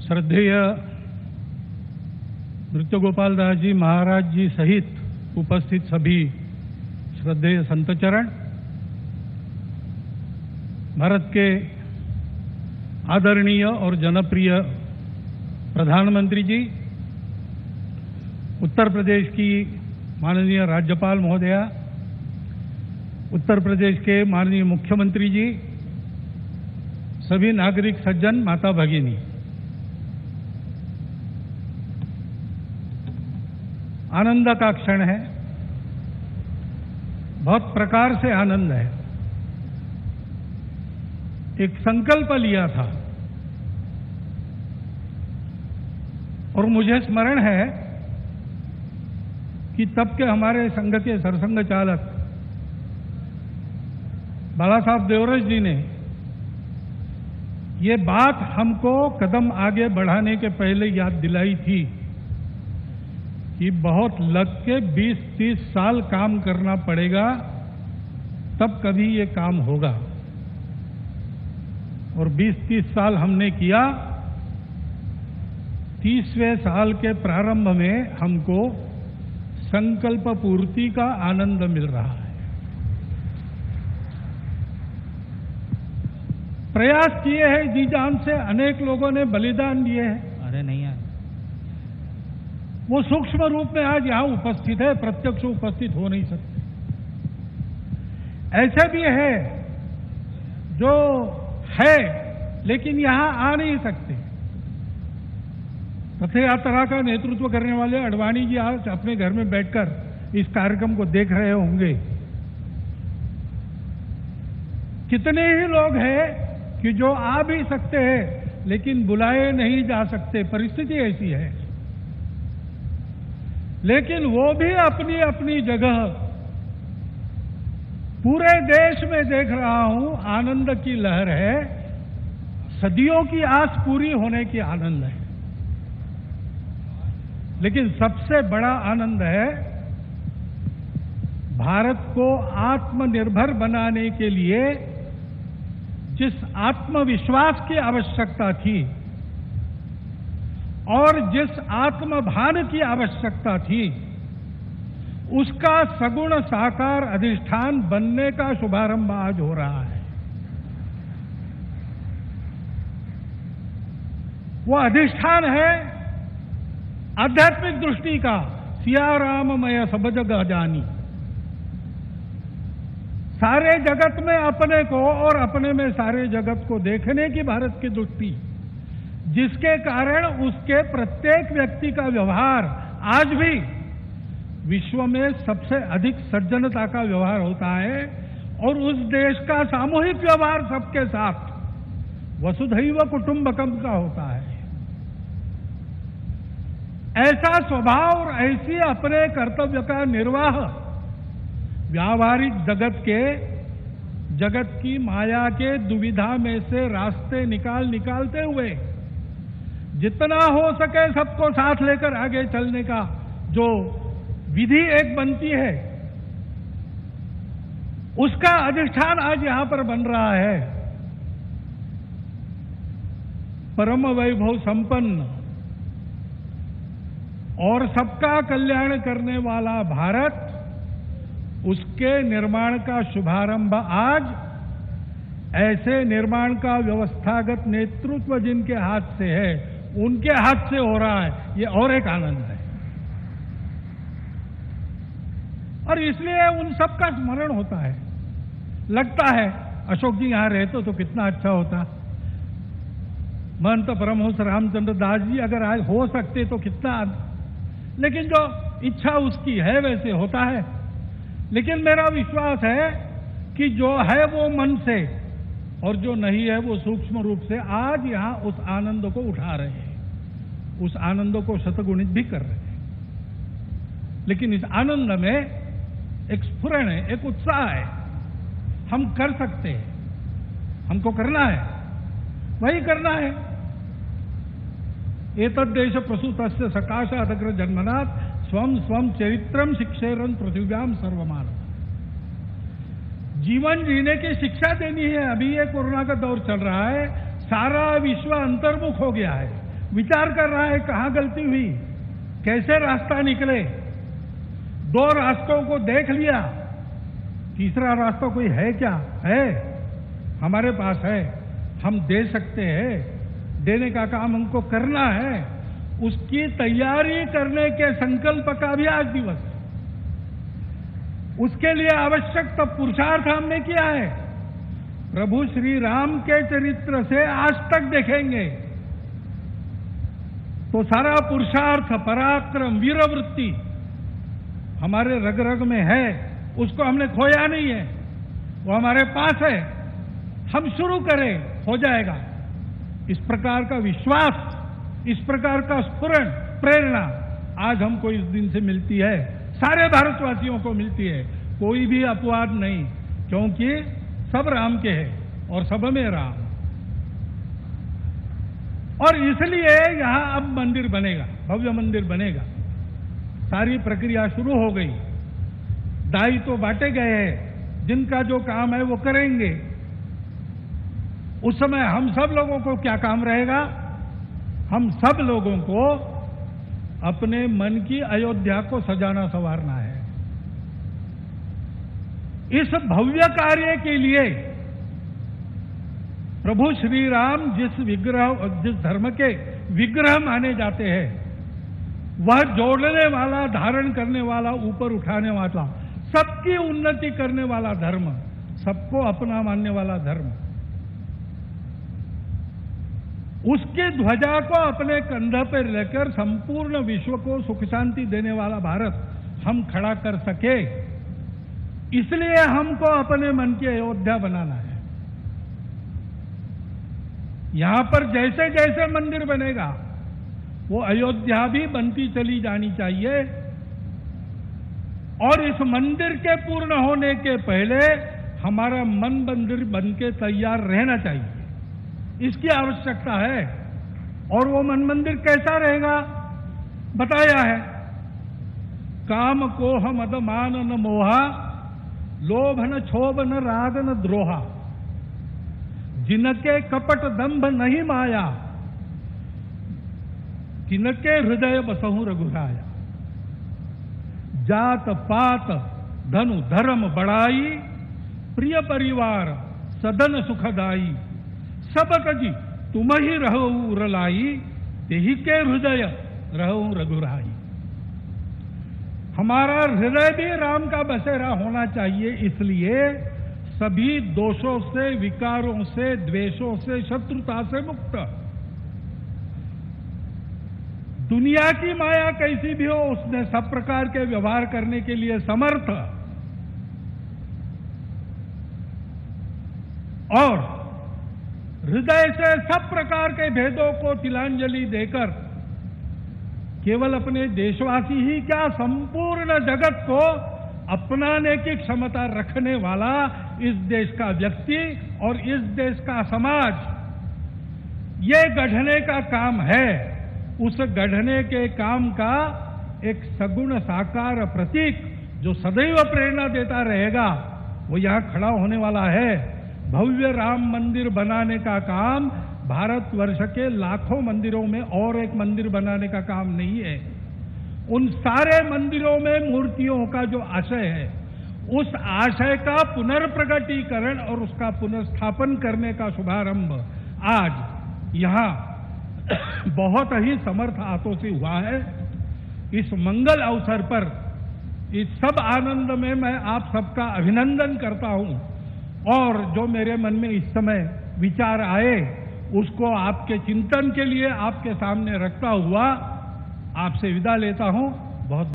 श्रद्धेय नृत्य गोपाल दास जी महाराज जी सहित उपस्थित सभी श्रद्धेय संतचरण, भारत के आदरणीय और जनप्रिय प्रधानमंत्री जी, उत्तर प्रदेश की माननीय राज्यपाल महोदया, उत्तर प्रदेश के माननीय मुख्यमंत्री जी, सभी नागरिक सज्जन, माता भगिनी, आनंद का क्षण है। बहुत प्रकार से आनंद है। एक संकल्प लिया था और मुझे स्मरण है कि तब के हमारे संघ के सरसंघ चालक बाला साहब देवरस जी ने ये बात हमको कदम आगे बढ़ाने के पहले याद दिलाई थी कि बहुत लग के 20-30 साल काम करना पड़ेगा, तब कभी ये काम होगा। और 20-30 साल हमने किया। 30वें साल के प्रारंभ में हमको संकल्प पूर्ति का आनंद मिल रहा है। प्रयास किए हैं जी जान से, अनेक लोगों ने बलिदान दिए हैं। अरे नहीं यार, वो सूक्ष्म रूप में आज यहां उपस्थित है, प्रत्यक्ष उपस्थित हो नहीं सकते। ऐसे भी है जो है लेकिन यहां आ नहीं सकते। रथ यात्रा का नेतृत्व करने वाले अडवाणी जी आज अपने घर में बैठकर इस कार्यक्रम को देख रहे होंगे। कितने ही लोग हैं कि जो आ भी सकते हैं लेकिन बुलाए नहीं जा सकते, परिस्थिति ऐसी है। लेकिन वो भी अपनी अपनी जगह, पूरे देश में देख रहा हूं आनंद की लहर है। सदियों की आस पूरी होने की आनंद है। लेकिन सबसे बड़ा आनंद है भारत को आत्मनिर्भर बनाने के लिए जिस आत्मविश्वास की आवश्यकता थी और जिस आत्मभान की आवश्यकता थी, उसका सगुण साकार अधिष्ठान बनने का शुभारंभ आज हो रहा है। वो अधिष्ठान है आध्यात्मिक दृष्टि का, सिया राममय सब जगह जानी। सारे जगत में अपने को और अपने में सारे जगत को देखने की भारत की दृष्टि, जिसके कारण उसके प्रत्येक व्यक्ति का व्यवहार आज भी विश्व में सबसे अधिक सज्जनता का व्यवहार होता है और उस देश का सामूहिक व्यवहार सबके साथ वसुधैव कुटुंबकम का होता है। ऐसा स्वभाव और ऐसी अपने कर्तव्य का निर्वाह व्यावहारिक जगत की माया के दुविधा में से रास्ते निकालते हुए जितना हो सके सबको साथ लेकर आगे चलने का जो विधि एक बनती है, उसका अधिष्ठान आज यहां पर बन रहा है। परम वैभव संपन्न और सबका कल्याण करने वाला भारत, उसके निर्माण का शुभारंभ आज ऐसे निर्माण का व्यवस्थागत नेतृत्व जिनके हाथ से है, उनके हाथ से हो रहा है। ये और एक आनंद है। और इसलिए उन सब का स्मरण होता है। लगता है अशोक जी यहां रहते तो कितना अच्छा होता, महंत परमहंस रामचंद्र दास जी अगर आज हो सकते तो कितना। लेकिन जो इच्छा उसकी है वैसे होता है। लेकिन मेरा विश्वास है कि जो है वो मन से और जो नहीं है वो सूक्ष्म रूप से आज यहां उस आनंद को उठा रहे हैं, उस आनंद को शतगुणित भी कर रहे हैं। लेकिन इस आनंद में एक स्फुरण है, एक उत्साह है। हम कर सकते हैं, हमको करना है, वही करना है। एतद्देश प्रसूतस्य सकाशादग्र जन्मनात् स्वम स्वम चरित्रम शिक्षेरन पृथिव्याम सर्वमानव। जीवन जीने की शिक्षा देनी है। अभी ये कोरोना का दौर चल रहा है, सारा विश्व अंतर्मुख हो गया है। विचार कर रहा है कहां गलती हुई, कैसे रास्ता निकले। 2 रास्तों को देख लिया, तीसरा रास्ता कोई है क्या? है, हमारे पास है, हम दे सकते हैं, देने का काम हमको करना है। उसकी तैयारी करने के संकल्प का भी आज दिवस, उसके लिए आवश्यक तो पुरुषार्थ हमने किया है। प्रभु श्री राम के चरित्र से आज तक देखेंगे तो सारा पुरुषार्थ, पराक्रम, वीरवृत्ति हमारे रग रग में है, उसको हमने खोया नहीं है, वो हमारे पास है। हम शुरू करें, हो जाएगा। इस प्रकार का विश्वास, इस प्रकार का स्फुरण, प्रेरणा आज हमको इस दिन से मिलती है, सारे भारतवासियों को मिलती है। कोई भी अपवाद नहीं, क्योंकि सब राम के हैं और सब में राम। और इसलिए यहां अब मंदिर बनेगा, भव्य मंदिर बनेगा। सारी प्रक्रिया शुरू हो गई, दायित्व तो बांटे गए हैं, जिनका जो काम है वो करेंगे। उस समय हम सब लोगों को क्या काम रहेगा? हम सब लोगों को अपने मन की अयोध्या को सजाना संवारना है। इस भव्य कार्य के लिए प्रभु श्री राम जिस धर्म के विग्रह माने जाते हैं, वह जोड़ने वाला, धारण करने वाला, ऊपर उठाने वाला, सबकी उन्नति करने वाला धर्म, सबको अपना मानने वाला धर्म, उसके ध्वजा को अपने कंधे पर लेकर संपूर्ण विश्व को सुख शांति देने वाला भारत हम खड़ा कर सके, इसलिए हमको अपने मन की अयोध्या बनाना है। यहां पर जैसे जैसे मंदिर बनेगा वो अयोध्या भी बनती चली जानी चाहिए। और इस मंदिर के पूर्ण होने के पहले हमारा मन मंदिर बनके तैयार रहना चाहिए, इसकी आवश्यकता है। और वो मन मंदिर कैसा रहेगा बताया है। काम कोह मद मान न मोहा, लोभ न क्षोभ न राग न द्रोहा, जिनके कपट दंभ नहीं माया, तिनके हृदय बसहु रघुराया। जात पात धनु धर्म बढ़ाई, प्रिय परिवार सदन सुखदाई, सब कजी तुम ही रहो रलाई, तेहि के हृदय रहो रघुराई। हमारा हृदय भी राम का बसेरा होना चाहिए, इसलिए सभी दोषों से, विकारों से, द्वेषों से, शत्रुता से मुक्त। दुनिया की माया कैसी भी हो, उसने सब प्रकार के व्यवहार करने के लिए समर्थ। और हृदय से सब प्रकार के भेदों को तिलांजलि देकर केवल अपने देशवासी ही क्या, संपूर्ण जगत को अपनाने की क्षमता रखने वाला इस देश का व्यक्ति और इस देश का समाज, ये गढ़ने का काम है। उस गढ़ने के काम का एक सगुण साकार प्रतीक जो सदैव प्रेरणा देता रहेगा, वो यहां खड़ा होने वाला है। भव्य राम मंदिर बनाने का काम भारतवर्ष के लाखों मंदिरों में और एक मंदिर बनाने का काम नहीं है। उन सारे मंदिरों में मूर्तियों का जो आशय है, उस आशय का पुनर्प्रगटीकरण और उसका पुनर्स्थापन करने का शुभारंभ आज यहां बहुत ही समर्थ हाथों से हुआ है। इस मंगल अवसर पर इस सब आनंद में मैं आप सबका अभिनंदन करता हूं, और जो मेरे मन में इस समय विचार आए उसको आपके चिंतन के लिए आपके सामने रखता हुआ आपसे विदा लेता हूं। बहुत